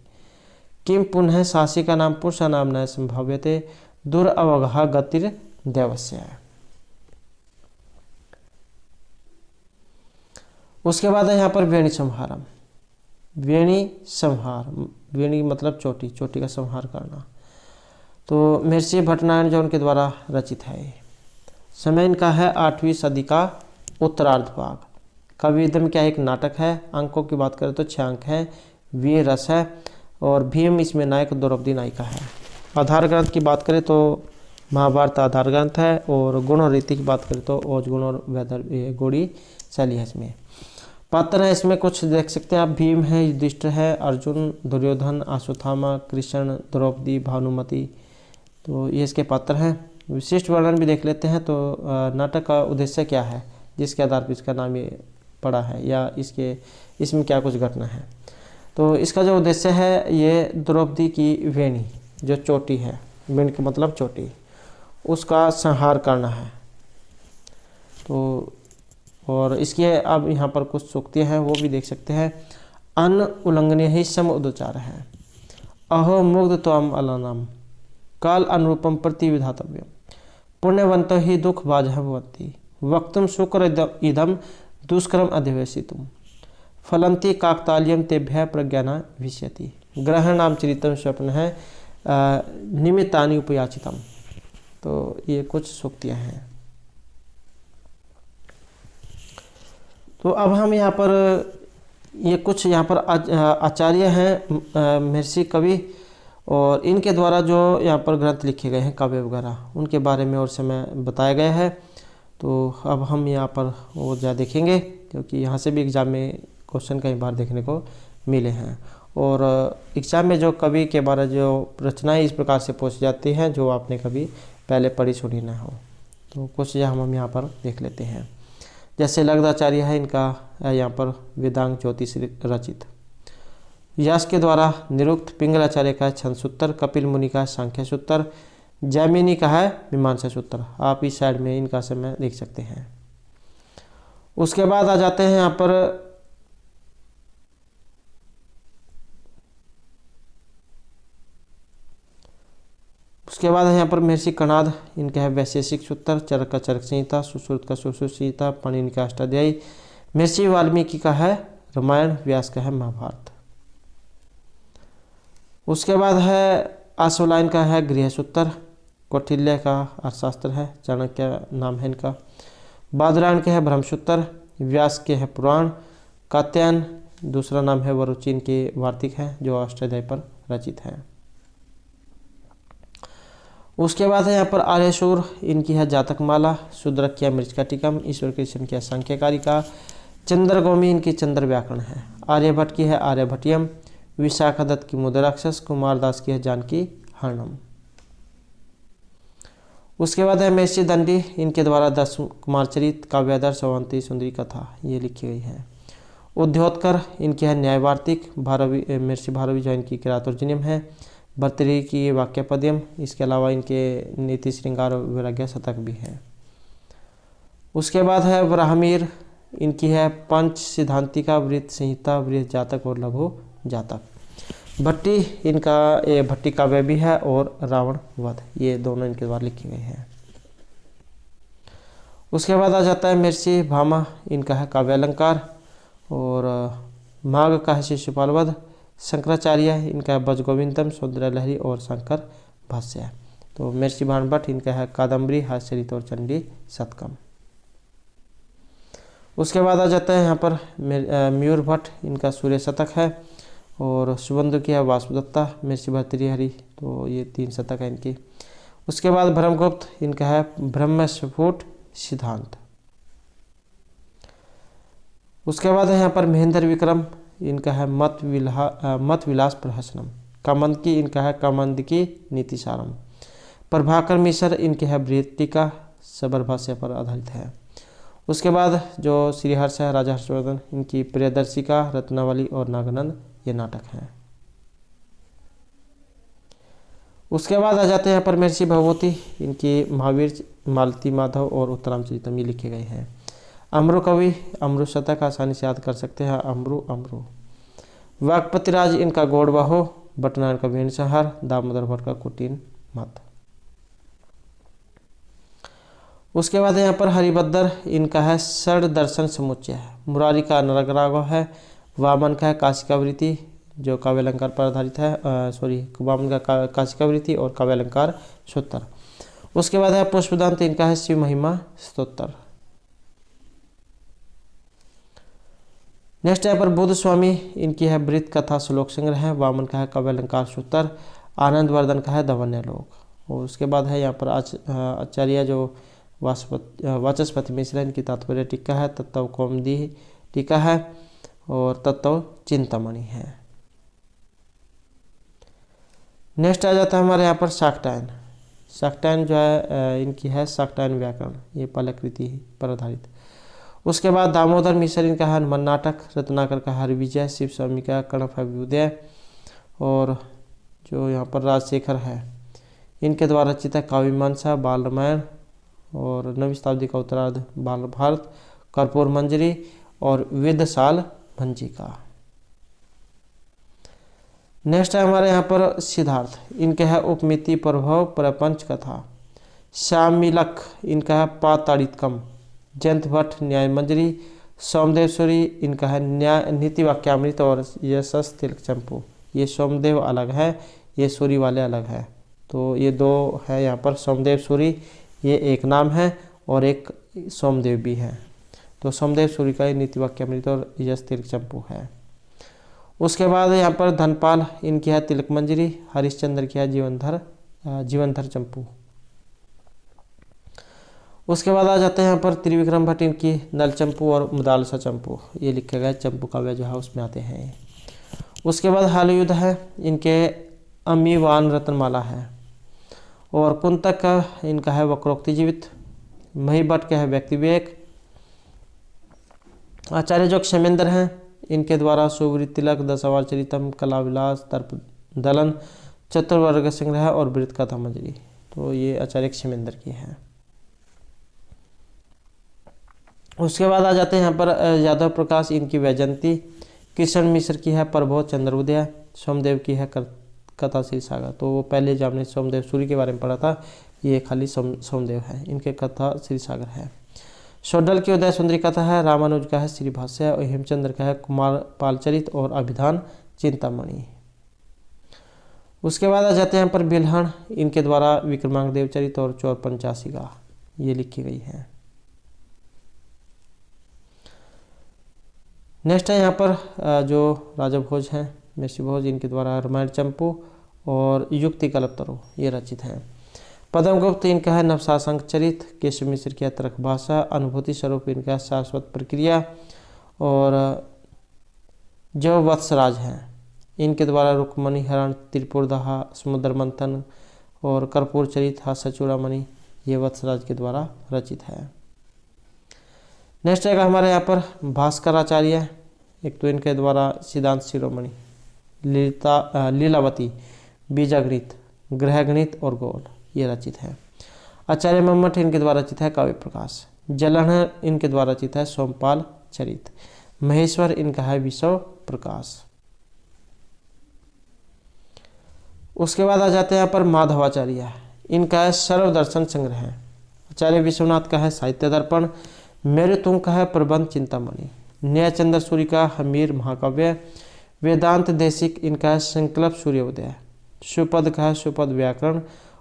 [SPEAKER 1] किम पुनः सासी का नाम पुरुषा नाम न संभाव्यते, दुरअवघा गतिर देवस्य है। उसके बाद है यहाँ पर वेणी संहारम। वेणी संहार, वेणी मतलब चोटी, चोटी का संहार करना। तो महर्षि भट्टनारायण जो उनके द्वारा रचित है। समय इनका है 8वीं सदी का उत्तरार्ध भाग। कविदम क्या एक नाटक है। अंकों की बात करें तो 6 अंक हैं। वीर रस है और भीम इसमें नायक, द्रौपदी नायिका है। आधार ग्रंथ की बात करें तो महाभारत आधार ग्रंथ है। और गुण और रीति की बात करें तो ओज गुण और वैदर्भी गौड़ी शैली है। इसमें पात्र है, इसमें कुछ देख सकते हैं आप। भीम है, युधिष्ठिर है, अर्जुन, दुर्योधन, अश्वत्थामा, कृष्ण, द्रौपदी, भानुमति। तो ये इसके पात्र हैं। विशिष्ट वर्णन भी देख लेते हैं। तो नाटक का उद्देश्य क्या है जिसके आधार पर इसका नाम ये पड़ा है, या इसमें क्या कुछ घटना है। तो इसका जो उद्देश्य है ये द्रौपदी की वेणी जो चोटी है बिंड का मतलब चोटी, उसका संहार करना है। तो और इसकी अब यहाँ पर कुछ सूक्तियाँ हैं, वो भी देख सकते हैं। अन उल्लंघनीय ही सम उदचार है। अहो मुग्ध त्वम अलनम काल अनुरूपम प्रतिविधातव्यम पुण्यवंत ही दुख बाजह भवन्ति वक्तुम शुक्र इदम दुष्कर्म अधिवेशितुम फलंती काकताल्यम तेभ्य प्रज्ञाना विष्यति ग्रहणाम चरितम स्वप्न है निमित्तानि उपयाचितम। तो ये कुछ सूक्तियाँ हैं। तो अब हम यहाँ पर ये कुछ यहाँ पर आचार्य हैं महर्षि कवि, और इनके द्वारा जो यहाँ पर ग्रंथ लिखे गए हैं काव्य वगैरह, उनके बारे में और समय बताया गया है। तो अब हम यहाँ पर वो ज़्यादा देखेंगे, क्योंकि यहाँ से भी एग्ज़ाम में क्वेश्चन कई बार देखने को मिले हैं। और एग्ज़ाम में जो कवि के बारे जो रचनाएं इस प्रकार से पूछी जाती हैं जो आपने कभी पहले पढ़ी सुनी ना हो, तो कुछ हम यहाँ पर देख लेते हैं। जैसे लगदाचार्य है, इनका यहाँ पर वेदांग ज्योतिष रचित, व्यास के द्वारा निरुक्त, पिंगलाचार्य का है छंद सूत्र, कपिल मुनि का है सांख्य सूत्र, जैमिनी का है मीमांसा सूत्र। आप इस साइड में इनका समय देख सकते हैं। उसके बाद आ जाते हैं यहाँ पर उसके बाद है यहाँ पर महर्षि कणाद, इनका है वैशेषिक सूत्र, चरक का चरक संहिता, सुश्रुत का सुश्रुत संहिता, पाणिनि का अष्टाध्यायी, महर्षि वाल्मीकि का है रामायण, व्यास का है महाभारत। उसके बाद है आशुलायन का है गृह सूत्र, कौटिल्य का अर्थशास्त्र है, चाणक्य नाम है इनका, बादरायण के है ब्रह्मसूत्र, व्यास के है पुराण, कात्यायन दूसरा नाम है वरुचीन के वार्तिक हैं जो अष्टाध्यायी पर रचित हैं। उसके बाद है यहाँ पर आर्यशूर, इनकी है जातकमाला, शूद्रक मृचकाटिकम, ईश्वर कृष्ण की सांख्यकारिका, चंद्रगौमी इनकी चंद्र व्याकरण है, आर्यभट्ट की है आर्यभट्टियम, विशाखादत्त की मुद्राक्षस, कुमारदास की है जानकी हरणम। उसके बाद है महर्षि दंडी, इनके द्वारा 10 कुमारचरित, काव्यादर्श, अवंती सुंदरी कथा ये लिखी गई है। उद्योतकर, इनकी है न्यायवार्तिक, महर्षि भारवी जो इनकी किरातोर्जनियम है, भर्तृहरि की वाक्यपद्यम, इसके अलावा इनके नीति श्रृंगार और वैराग्य शतक भी है। उसके बाद है वराहमिहिर, इनकी है पंच सिद्धांतिका, वृत्त संहिता, वृहत जातक और लघु जातक। भट्टी, इनका ये भट्टी काव्य भी है, और रावण वध, ये दोनों इनके द्वारा लिखे गए हैं। उसके बाद आ जाता है महर्षि भामा, इनका है काव्यालंकार, और माघ का है शिशुपाल वध, शंकराचार्य इनका है भजगोविंदम, सौंदर्य लहरी और शंकर भाष्य है। तो महर्षि भाणभट्ट, इनका है कादम्बरी, हास्यचरित और चंडी शतकम। उसके बाद आ जाता है यहाँ पर मयूर भट्ट, इनका सूर्य शतक है, और सुबंधु की है वासुदत्ता, महर्षि भर्तृहरि, तो ये 3 शतक है इनकी। उसके बाद ब्रह्मगुप्त, इनका है ब्रह्मस्फुट सिद्धांत। उसके बाद है यहाँ पर महेंद्र विक्रम, इनका है मत विलास प्रहसनम, कामंद की, इनका है कामंद की नीतिसारम। प्रभाकर मिश्र, इनके है बृहत टीका, सबर भाष्य पर आधारित है। उसके बाद जो श्रीहर्ष है राजा हर्षवर्धन, इनकी प्रियदर्शिका, रत्नावली और नागानंद ये नाटक हैं। उसके बाद आ जाते हैं यहाँ पर महर्षि भगवती, इनकी महावीर, मालती माधव और उत्तरामचरितम ये लिखे गए हैं। अमरु कवि, अमरु शतक आसानी से याद कर सकते हैं, अमरु अमरु। वागपतिराज, इनका गौड़बाहो, भट्टनारायण का वेण संहार, दामोदर भट्ट का कुटीन मत। उसके बाद यहाँ पर हरिभद्र, इनका है षड दर्शन समुच्चय, मुरारी का नरगरागव है, वामन का है काशिकावृत्ति जो काव्यालंकार पर आधारित है, वामन का काशिकावृत्ति और काव्यालंकार सूत्र। उसके बाद है पुष्पदंत, इनका है शिव महिमा स्तोत्र। नेक्स्ट यहाँ पर बुद्ध स्वामी, इनकी है वृत्त कथा श्लोक संग्रह है, वामन का है काव्यालंकार सूत्र, आनंद वर्धन का है दवन्यलोक। और उसके बाद है यहाँ पर आचार्य जो वाचस्पति मिश्र, इनकी तात्पर्य टीका है, तत्व कौमुदी टीका है, और तत्व चिंतामणि है। नेक्स्ट आ जाता है हमारे यहाँ पर शाक्टायन। शाक्टायन जो है इनकी है शाक्टायन व्याकरण, ये पलकृति पर आधारित। उसके बाद दामोदर मिश्र, इनका है हनुमान नाटक, रत्नाकर का हरिविजय, शिव स्वामी का कर्णफ अभ्युदय, और जो यहाँ पर राजशेखर है इनके द्वारा रचित है काव्य मीमांसा, बाल रामायण, और 9वीं शताब्दी का उत्तरार्ध बाल भारत, कर्पूर मंजरी और वेदशाल भंजिका। नेक्स्ट है हमारे यहाँ पर सिद्धार्थ, इनके है उपमिति, प्रभव, प्रपंच, कथा। श्यामिलक, इनका है पाताड़ितकम। जयंत भट्ट न्याय मंजरी। सोमदेवसूरी, इनका है न्याय नीति वाक्यामृत और यशस तिलक चंपू। ये सोमदेव अलग है, ये सूरी वाले अलग है, तो ये दो है यहाँ पर। सोमदेव सूरी ये एक नाम है और एक सोमदेव भी है, तो सोमदेव सूरी का नीति वाक्यामृत और यश तिलक चंपू है। उसके बाद यहाँ पर धनपाल, इनकी है तिलक मंजरी। हरिश्चंद्र की है जीवनधर चंपू। उसके बाद आ जाते हैं यहाँ पर त्रिविक्रम भट्ट, इनकी नल चंपू और मुदालसा चंपू। ये लिखे गए चंपू काव्य जो है उसमें आते हैं। उसके बाद हालयुद्ध है, इनके अमीवान रत्नमाला है। और कुंतक का इनका है वक्रोक्ति जीवित। मही भट्ट का है व्यक्ति विवेक। आचार्य जो क्षेमेंद्र हैं, इनके द्वारा सुवृत्ति तिलक, दशावर चरितम, कला विलास, तर्प दलन, चतुर्वर्ग संग्रह और वृत्त कथा मंजरी। तो ये आचार्य क्षेमेंद्र की है। उसके बाद आ जाते हैं यहाँ पर यादव प्रकाश, इनकी वैजंती। किशन मिश्र की है प्रभो चंद्रोदय। सोमदेव की है कथा श्री सागर। तो वो पहले जो हमने सोमदेव सूरी के बारे में पढ़ा था, ये खाली सोमदेव है, इनके कथा श्री सागर है। शोडल की उदय सुंदरी कथा है। रामानुज का है श्री भाष्य और हेमचंद्र का है कुमार पालचरित और अभिधान चिंतामणि। उसके बाद आ जाते हैं यहाँ पर बिल्हण, इनके द्वारा विक्रमांक देवचरित और चौर पंचाशिका ये लिखी गई है। नेक्स्ट है यहाँ पर जो राजा भोज हैं, महर्षि भोज, इनके द्वारा रामायण चंपू और युक्ति कल्पतरु ये रचित हैं। पद्मगुप्त, इनका है नवशासंक चरित। केशव मिश्र की तर्क भाषा। अनुभूति स्वरूप, इनका है शाश्वत प्रक्रिया। और जो वत्सराज हैं, इनके द्वारा रुक्मणी हरण, त्रिपुरदहा, समुद्र मंथन और कर्पूर चरित, हास्य चूड़ामणि ये वत्सराज के द्वारा रचित है। नेक्स्ट है हमारे यहाँ पर भास्कराचार्य, एक तो इनके द्वारा सिद्धांत शिरोमणि, लीलावती, बीजागणित, ग्रहगणित और गौड़ ये रचित है। आचार्य मम्मट, इनके द्वारा रचित है काव्य प्रकाश। जलहन, इनके द्वारा रचित है सोमपाल चरित। महेश्वर, इनका है विश्व प्रकाश। उसके बाद आ जाते हैं यहाँ पर माधवाचार्य, इनका है सर्वदर्शन संग्रह। आचार्य विश्वनाथ का है साहित्य दर्पण। मेरुतुंग का है प्रबंध चिंतामणि। न्यायचंद्र सूरी का हमीर महाकाव्य। वेदांत देशिक, इनका है संकल्प सूर्योदय। सुपद का है सुपद व्याकरण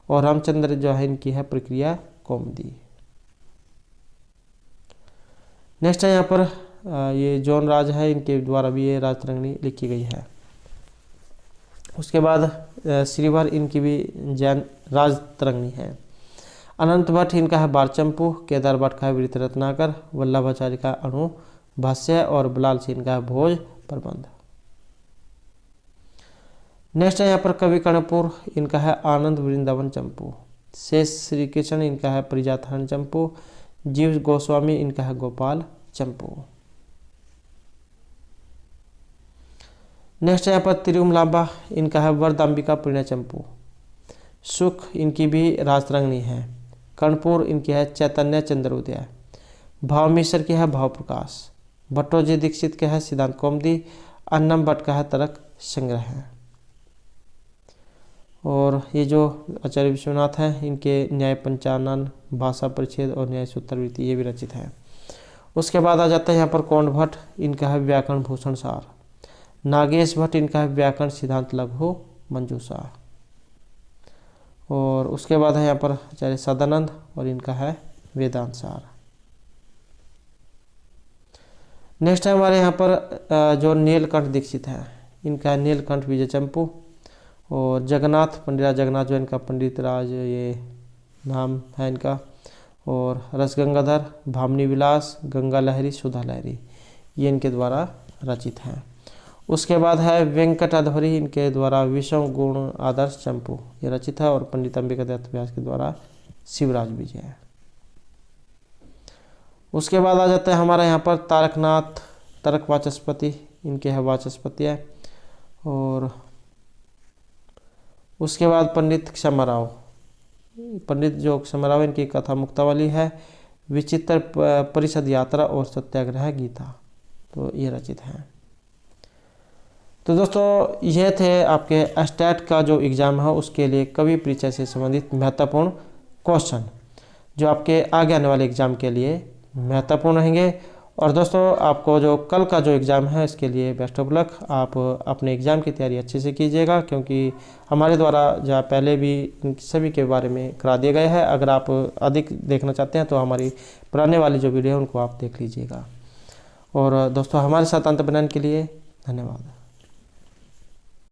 [SPEAKER 1] और रामचंद्र जो है इनकी है प्रक्रिया कौमुदी। नेक्स्ट है यहाँ पर ये जौन राज है, इनके द्वारा भी ये राजतरंगिणी लिखी गई है। उसके बाद श्रीवर, इनकी भी जैन राजतरंगिणी है। अनंत भट्ट, इनका है बारचंपू। केदार भट्ट का है वृत्त रत्नाकर। वल्लभाचार्य का अणु भाष्य और बलाल सिंह का है भोज प्रबंध। नेक्स्ट है यहाँ पर कवि कर्णपुर, इनका है आनंद वृंदावन चंपू। शेष श्री कृष्ण, इनका है परिजातहरण चंपू। जीव गोस्वामी, इनका है गोपाल चंपू। नेक्स्ट है यहाँ पर तिरुमलांबा, इनका है वरदाम्बिका प्रणय चंपू। सुख, इनकी भी राजतरंगिणी है। कर्णपुर, इनकी है चैतन्य चंद्रोदय। भाव मिश्र की है भाव प्रकाश। भट्टोजी दीक्षित के है सिद्धांत कौमुदी। अन्नम भट्ट का है तर्क संग्रह है। और ये जो आचार्य विश्वनाथ हैं, इनके न्याय पंचानन, भाषा परिच्छेद और न्याय सूत्रवृत्ति ये भी रचित है। उसके बाद आ जाता है यहाँ पर कौंड भट्ट, इनका है व्याकरण भूषण सार। नागेश भट्ट, इनका है व्याकरण सिद्धांत लघु मंजूषा। और उसके बाद है यहाँ पर आचार्य सदानंद और इनका है वेदांत सार। नेक्स्ट है हमारे यहाँ पर जो नीलकंठ दीक्षित है, इनका है नीलकंठ विजय चंपू। और जगन्नाथ, पंडित जगन्नाथ जो इनका पंडित राज ये नाम है इनका। और रसगंगाधर, भामनी विलास, गंगा लहरी, सुधा लहरी ये इनके द्वारा रचित हैं। उसके बाद है वेंकटाधरी, इनके द्वारा विषम गुण आदर्श चंपू ये रचित है। और पंडित अंबिका दत्त व्यास के द्वारा शिवराज विजय। उसके बाद आ जाता है हमारा यहाँ पर तारकनाथ, तर्क वाचस्पति, इनके है वाचस्पति है। और उसके बाद पंडित क्षमा राव, पंडित जोग समराव इनकी कथा मुक्तावली है, विचित्र परिषद यात्रा और सत्याग्रह गीता, तो ये रचित हैं। तो दोस्तों ये थे आपके स्टेट का जो एग्ज़ाम है उसके लिए कवि परिचय से संबंधित महत्वपूर्ण क्वेश्चन जो आपके आगे आने वाले एग्ज़ाम के लिए महत्वपूर्ण रहेंगे। और दोस्तों आपको जो कल का जो एग्ज़ाम है इसके लिए बेस्ट ऑफ लक। आप अपने एग्ज़ाम की तैयारी अच्छे से कीजिएगा, क्योंकि हमारे द्वारा जहाँ पहले भी इन सभी के बारे में करा दिया गया है। अगर आप अधिक देखना चाहते हैं तो हमारी पुराने वाली जो वीडियो है उनको आप देख लीजिएगा। और दोस्तों हमारे साथ अंत बनाने के लिए धन्यवाद।